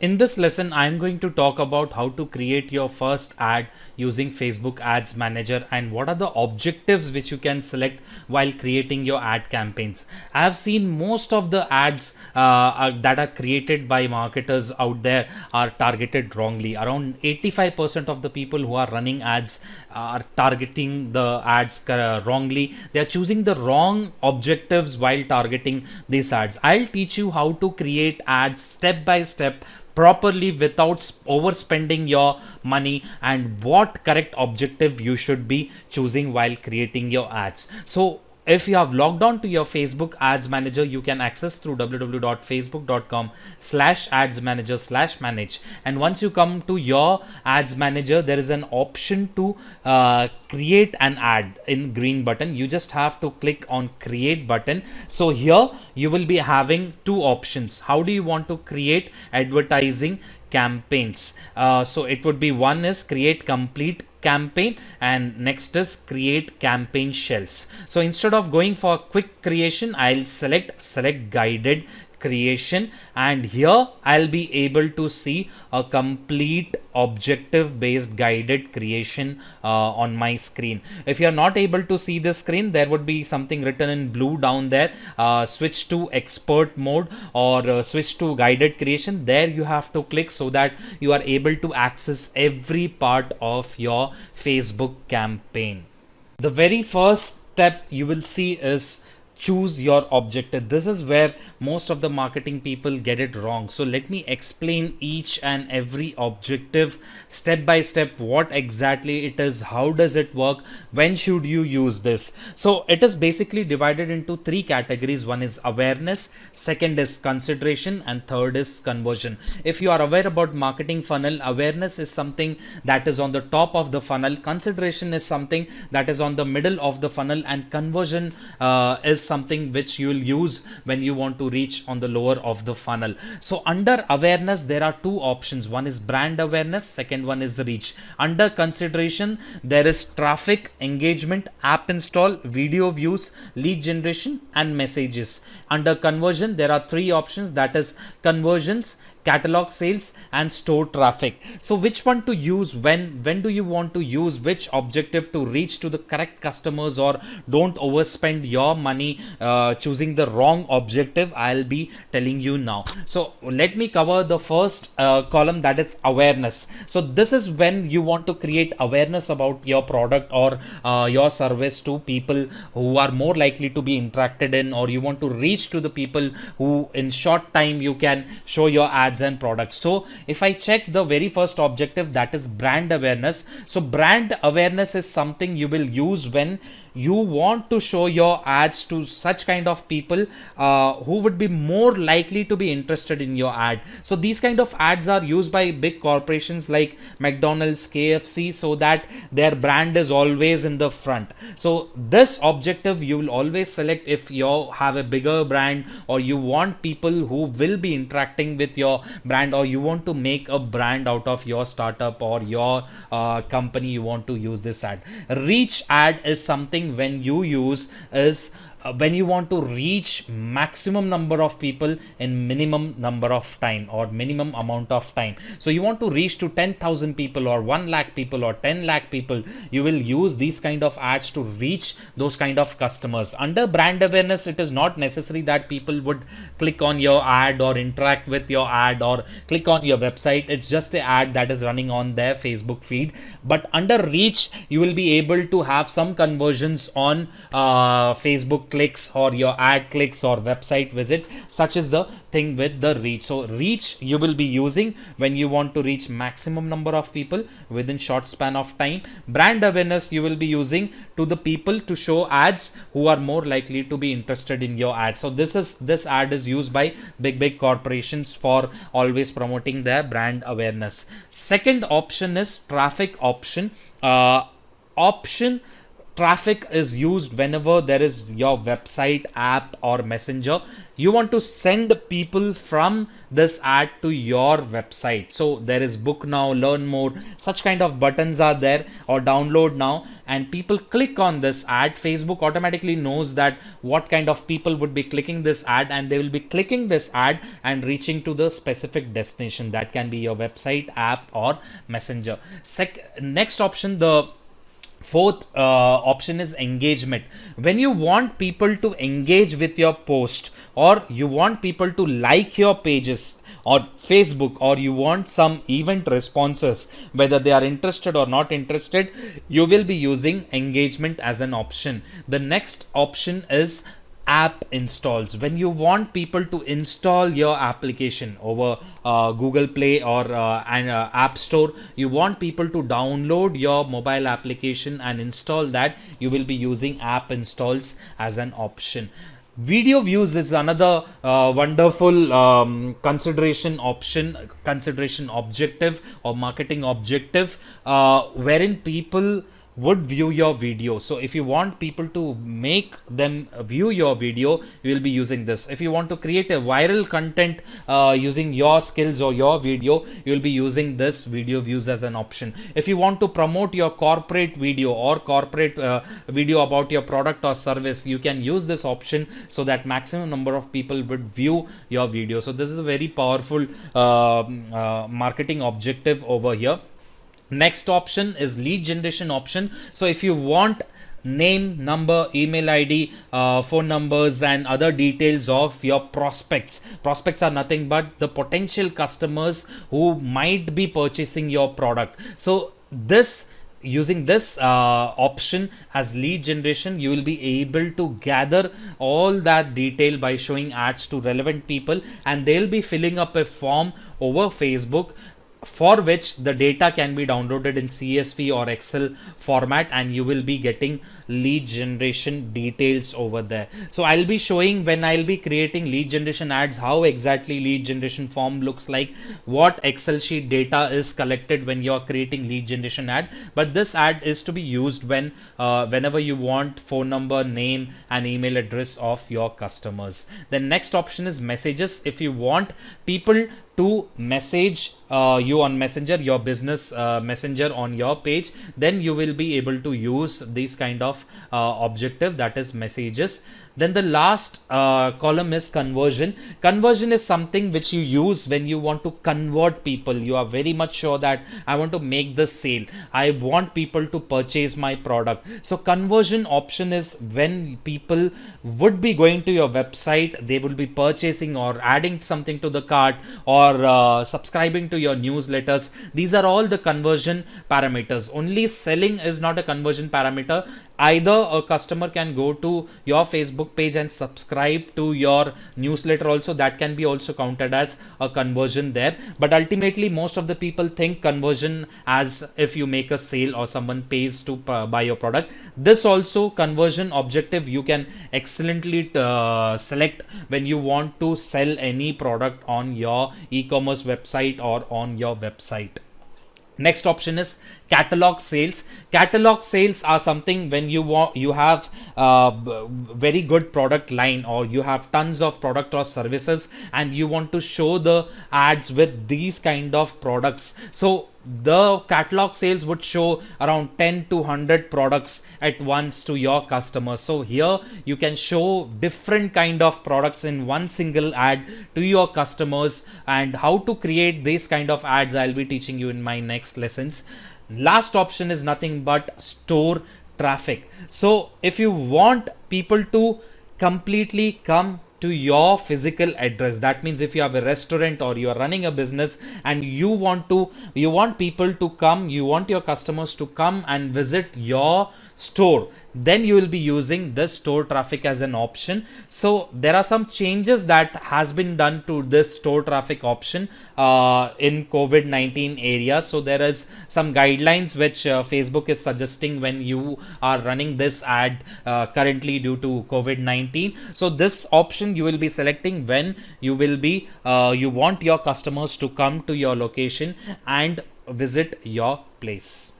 In this lesson, I'm going to talk about how to create your first ad using Facebook Ads Manager and what are the objectives which you can select while creating your ad campaigns. I have seen most of the ads that are created by marketers out there are targeted wrongly. Around 85% of the people who are running ads are targeting the ads wrongly. They are choosing the wrong objectives while targeting these ads. I'll teach you how to create ads step by step properly without overspending your money and what correct objective you should be choosing while creating your ads. So if you have logged on to your Facebook Ads Manager, you can access through www.facebook.com/ads-manager/manage. And once you come to your Ads Manager, there is an option to create an ad in green button. You just have to click on create button. So here you will be having two options. How do you want to create advertising campaigns? So it would be, one is create complete campaign and next is create campaign shells. So instead of going for quick creation, I'll select guided creation, and here I'll be able to see a complete objective based guided creation on my screen. If you're not able to see the screen, there would be something written in blue down there, switch to expert mode or switch to guided creation. There you have to click so that you are able to access every part of your Facebook campaign. The very first step you will see is choose your objective. This is where most of the marketing people get it wrong. So let me explain each and every objective step by step, what exactly it is, how does it work, when should you use this. So it is basically divided into three categories. One is awareness, second is consideration, and third is conversion. If you are aware about marketing funnel, awareness is something that is on the top of the funnel, consideration is something that is on the middle of the funnel, and conversion is something which you will use when you want to reach on the lower of the funnel. So under awareness, there are two options. One is brand awareness, second one is the reach. Under consideration, there is traffic, engagement, app install, video views, lead generation, and messages. Under conversion, there are three options, that is conversions, catalog sales, and store traffic. So which one to use, when do you want to use which objective to reach to the correct customers, or don't overspend your money choosing the wrong objective, I'll be telling you now. So let me cover the first column, that is awareness. So this is when you want to create awareness about your product or your service to people who are more likely to be interested in, or you want to reach to the people who in short time you can show your ads and products. So if I check the very first objective, that is brand awareness. So brand awareness is something you will use when you want to show your ads to such kind of people who would be more likely to be interested in your ad. So these kind of ads are used by big corporations like McDonald's, KFC, so that their brand is always in the front. So this objective you will always select if you have a bigger brand, or you want people who will be interacting with your brand, or you want to make a brand out of your startup or your company. You want to use this ad. Reach ad is something when you use is when you want to reach maximum number of people in minimum number of time or minimum amount of time. So you want to reach to 10,000 people or 1 lakh people or 10 lakh people, you will use these kind of ads to reach those kind of customers. Under brand awareness, it is not necessary that people would click on your ad or interact with your ad or click on your website. It's just an ad that is running on their Facebook feed. But under reach, you will be able to have some conversions on Facebook clicks or your ad clicks or website visit. Such is the thing with the reach. So reach you will be using when you want to reach maximum number of people within short span of time. Brand awareness you will be using to the people to show ads who are more likely to be interested in your ads. So this ad is used by big corporations for always promoting their brand awareness. Second option is traffic option. traffic is used whenever there is your website, app, or messenger. You want to send people from this ad to your website. So there is book now, learn more, such kind of buttons are there, or download now, and people click on this ad. Facebook automatically knows that what kind of people would be clicking this ad, and they will be clicking this ad and reaching to the specific destination. That can be your website, app, or messenger. Next option, the fourth option, is engagement. When you want people to engage with your post, or you want people to like your pages or Facebook, or you want some event responses, whether they are interested or not interested, you will be using engagement as an option. The next option is app installs. When you want people to install your application over Google Play or App Store, you want people to download your mobile application and install that, you will be using app installs as an option. Video views is another wonderful consideration objective or marketing objective, wherein people would view your video. So if you want people to make them view your video, you will be using this. If you want to create a viral content using your skills or your video, you will be using this video views as an option. If you want to promote your corporate video or corporate video about your product or service, you can use this option so that maximum number of people would view your video. So this is a very powerful marketing objective over here. Next option is lead generation option. So if you want name, number, email ID, phone numbers, and other details of your prospects. Prospects are nothing but the potential customers who might be purchasing your product. So using this option as lead generation, you will be able to gather all that detail by showing ads to relevant people, and they'll be filling up a form over Facebook, for which the data can be downloaded in CSV or Excel format, and you will be getting lead generation details over there. So I'll be showing, when I'll be creating lead generation ads, how exactly lead generation form looks like, what Excel sheet data is collected when you're creating lead generation ad. But this ad is to be used when whenever you want phone number, name, and email address of your customers. The next option is messages. If you want people to message you on Messenger, your business messenger on your page, then you will be able to use this kind of objective, that is messages. Then the last column is conversion. Conversion is something which you use when you want to convert people. You are very much sure that I want to make this sale, I want people to purchase my product. So conversion option is when people would be going to your website, they will be purchasing or adding something to the cart, or subscribing to your newsletters. These are all the conversion parameters. Only selling is not a conversion parameter. Either a customer can go to your Facebook page and subscribe to your newsletter also, that can be also counted as a conversion there. But ultimately most of the people think conversion as if you make a sale or someone pays to buy your product. This also conversion objective you can excellently select when you want to sell any product on your e-commerce website or on your website. Next option is catalog sales. Catalog sales are something when you have very good product line, or you have tons of product or services, and you want to show the ads with these kind of products. So the catalog sales would show around 10 to 100 products at once to your customers. So here you can show different kind of products in one single ad to your customers, and how to create these kind of ads I'll be teaching you in my next lessons. Last option is nothing but store traffic. So if you want people to completely come to your physical address, that means if you have a restaurant or you are running a business and you want people to come, you want your customers to come and visit your store, then you will be using the store traffic as an option. So there are some changes that has been done to this store traffic option in COVID-19 area. So there is some guidelines which Facebook is suggesting when you are running this ad currently due to COVID-19. So this option you will be selecting when you will be you want your customers to come to your location and visit your place.